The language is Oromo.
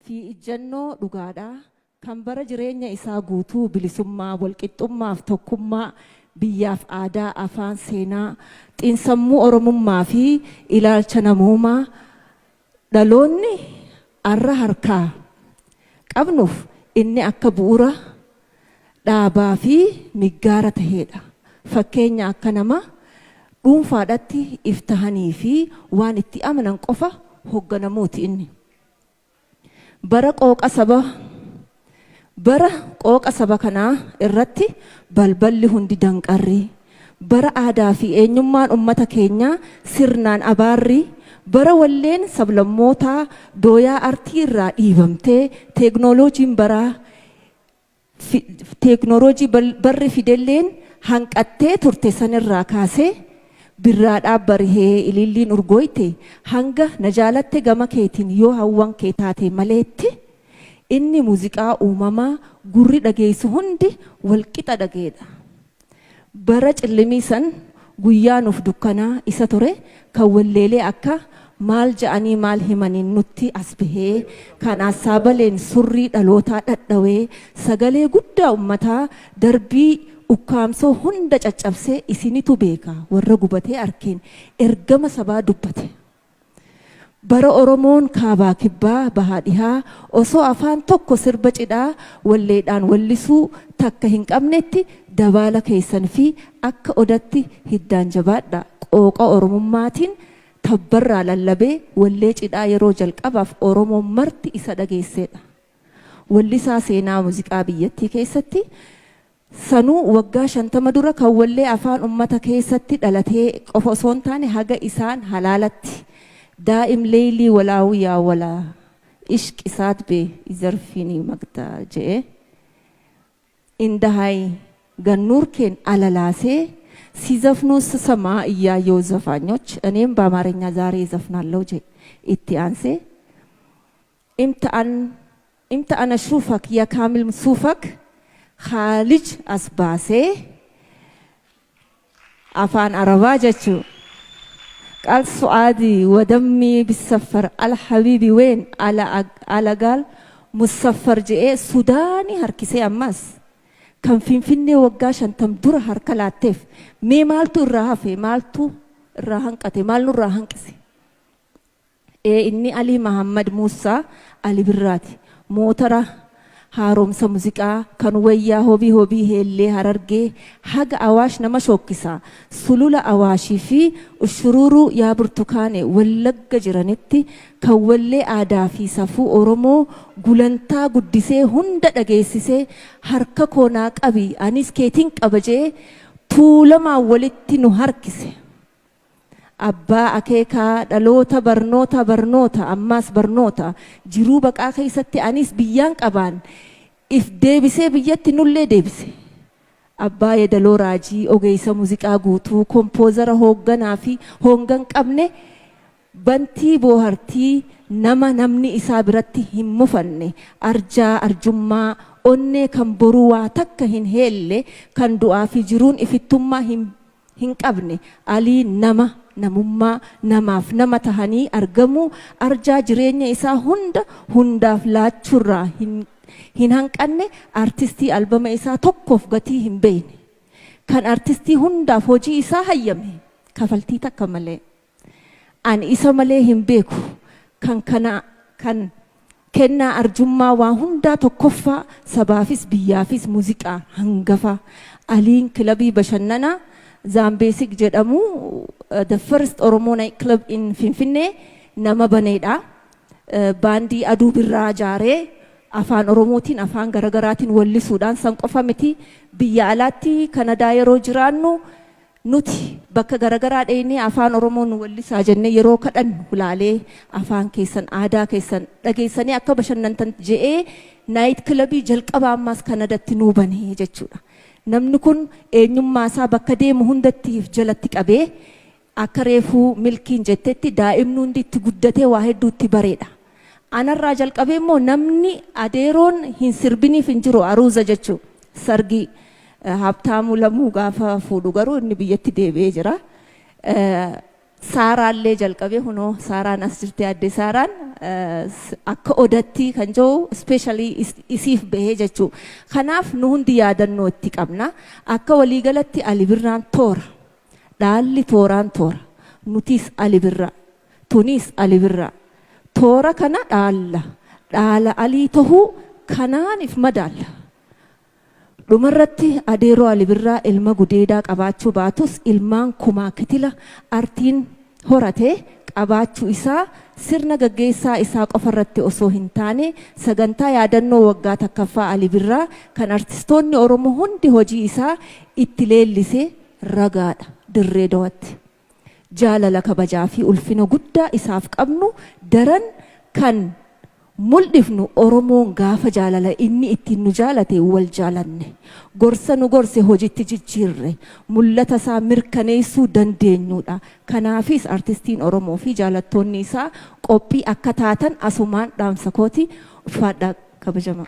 fi ijjannoo dhugaadhaa kan bara jireenya isaa guutuu bilisummaa walqixxummaaf tokkummaa biyyaaf aadaa afaan seenaa xiinsammuu oromummaa fi ilaalcha namoomaa dhaloonni arra harkaa qabnuuf inni akka bu'uura dhaabaa fi miggaara ta'edha. Fakkeenya akka nama dhuunfaadhaatti iftahanii fi waan itti amanan qofa hoogganamuuti inni. Bara qooqa saba kanaa irratti balballi hundi danqarrii. Bara aadaa fi eenyummaan ummata keenyaa sirnaan abaarrii. Bara walleen sablammootaa dooyaa artii irraa dhiibamtee teeknooloojii barri fidelleen hanqattee turte sanirraa kaasee birraadhaaf barihee ililliin urgooyte hanga na jaalatte gama keetiin yoo hawwan kee taate maleetti inni muuziqaa uumamaa gurri dhageessu hundi walqixa dhageedha. Bara cillimii san guyyaa nuuf dukkanaa isa ture kan walleelee akka maal ja'anii maal himaniin nutti as bahee kan asaabaleen surrii dhalootaa dhadhawee sagalee guddaa ummataa darbii ukkaamsoo hunda caccabsee isinitu beeka warra gubatee arkeen ergama sabaa dubbate. Bara Oromoon kaabaa kibbaa bahaa dhihaa osoo afaan tokko sirba cidhaa walleedhaan wallisuu takka hin qabnetti dabaala keessan fi akka odatti hiddaan jabaadha qooqa Oromummaatiin tabbarraa lallabee wallee cidhaa yeroo jalqabaaf Oromoon marti isa dhageessedha. Wallisaa seenaa muuziqaa biyyattii keessatti sanuu waggaa 50 dura kan wallee afaan ummata keessatti dhalatee qofa osoo hin taane haga isaan halaalatti daa'im leelii walaa'uu yaa walaa ishq isaat bee izarfinii magdaa jedhee indahay gannuurkeen alalaasee ሲዘፍኑ ስሰማ እያየው ዘፋኞች እኔም በአማርኛ ዛሬ ዘፍናለሁ እቲ አንሴ ኢምተአን ሹፈክ የካሚል ሱፈክ ኻልጅ አስባሴ አፋን አረባ ጀቹ ቃል ሱዓዲ ወደሚ ቢሰፈር አልሐቢቢ ወይን አለጋል ሙሰፈር ጀኤ ሱዳኒ ሀርኪሴ አማስ kan finfinnee waggaa 50 dura harka laatteef mee maaltu irraa hafe maaltu irraa hanqate maalnu irraa hanqise inni Ali Muhammad Musa Ali Birraati mootara haaromsa muuziqaa kan wayyaa hobii heellee harargee haga awaash nama shokkisa sulula awaashii fi ushururu yaa burtukaane wallagga jiranitti kan wallee aadaa fi safuu Oromoo gulantaa guddisee hunda dhageessisee harka koonaa qabi anis keetiin qabajee tuulamaa walitti nu harkise. Abbaa akeekaa dhaloota barnoota ammaas barnoota jiruu baqaa keessatti anis biyyaan qabaan if deebisee biyyatti nullee deebise. Abbaa Yedaloo Raajii ogeessa muuziqaa guutuu kompoozara hoogganaa fi hoongan qabne bantii boohartii namni isaa biratti hin mufanne arjaa arjummaa onnee kan boruu waa takka hin heelle kan du'aa fi jiruun ifittummaa hin qabne alii namummaa namaaf nama tahanii argamu arjaa jireenya isaa hundaaf laachuurraa hin hanqanne artistii albama isaa tokkoof gatii hin beekne kan artistii hundaaf hojii isaa hayyame kafaltii takka malee an isa malee hin beeku kan kennaa arjummaa waa hundaa tokkoffaa sabaafis biyyaafis muuziqaa hangafa aliin kilabii bashannanaa Zambesik jedhamu the first Oromo night club in Finfinnee nama baneedha. Baandii aduu birraa jaaree afaan Oromootiin afaan garagaraatiin wallisuudhaan san qofa miti biyya alaatti Kanadaa yeroo jiraannu nuti bakka garagaraa dheenee afaan Oromoon wallisaa jennee yeroo kadhan hulaalee afaan keessan aadaa keessan dhageessanii akka bashannantan je'ee night clubii jalqaba ammaas Kanadaatti nuu banee jechuudha. Namni kun eenyummaa isaa bakka deemu hundattiif jalatti qabee akka reefuu milkiin jettetti daa'imni hundi itti guddatee waa hedduutti bareedha. Anarraa jalqabee immoo namni adeeroon hin sirbiniif hin jiru aruuza jechuu sargi Habtaamuu Lamuu gaafa fuudhu garuu inni biyyatti deebi'ee jira. Saaraan illee jalqabee hunoo Saaraan as jirti adde Saaraan akka odatti kan jiru especially isiif bahee jechuu. Kanaaf nu hundi yaadannoo itti qabna. Akka waliigalatti Ali Birraan toora. Dhaalli tooraan toora. Nutis Ali Birraa. Tunis Ali Birraa. Toora kana dhaalla. Dhaala alii tahuu kanaaniif madaalla. Dhumarratti adeeroo Ali Birraa ilma gudeedaa qabaachuu baatus ilmaan kumaa kitila artiin horatee qabaachuu isaa sirna gaggeessaa isaa qofarratti osoo hin taane sagantaa yaadannoo waggaa takkaffaa Ali Birraa kan artistoonni Oromoo hundi hojii isaa itti leellisee ragaadha dirree dawatti. Jaalala kabajaa fi ulfina guddaa isaaf qabnu daran kan mul'ifnu Oromoon gaafa jaalala inni ittiin nu jaalate wal jaalanne gorsa nu gorse hojiitti jijjiirre mul'ata isaa mirkaneessuu dandeenyudha. Kanaafis artistiin Oromoo fi jaalattoonni isaa qophii akka taatan asumaan dhaamsa kooti uffadhaa kabajamaa.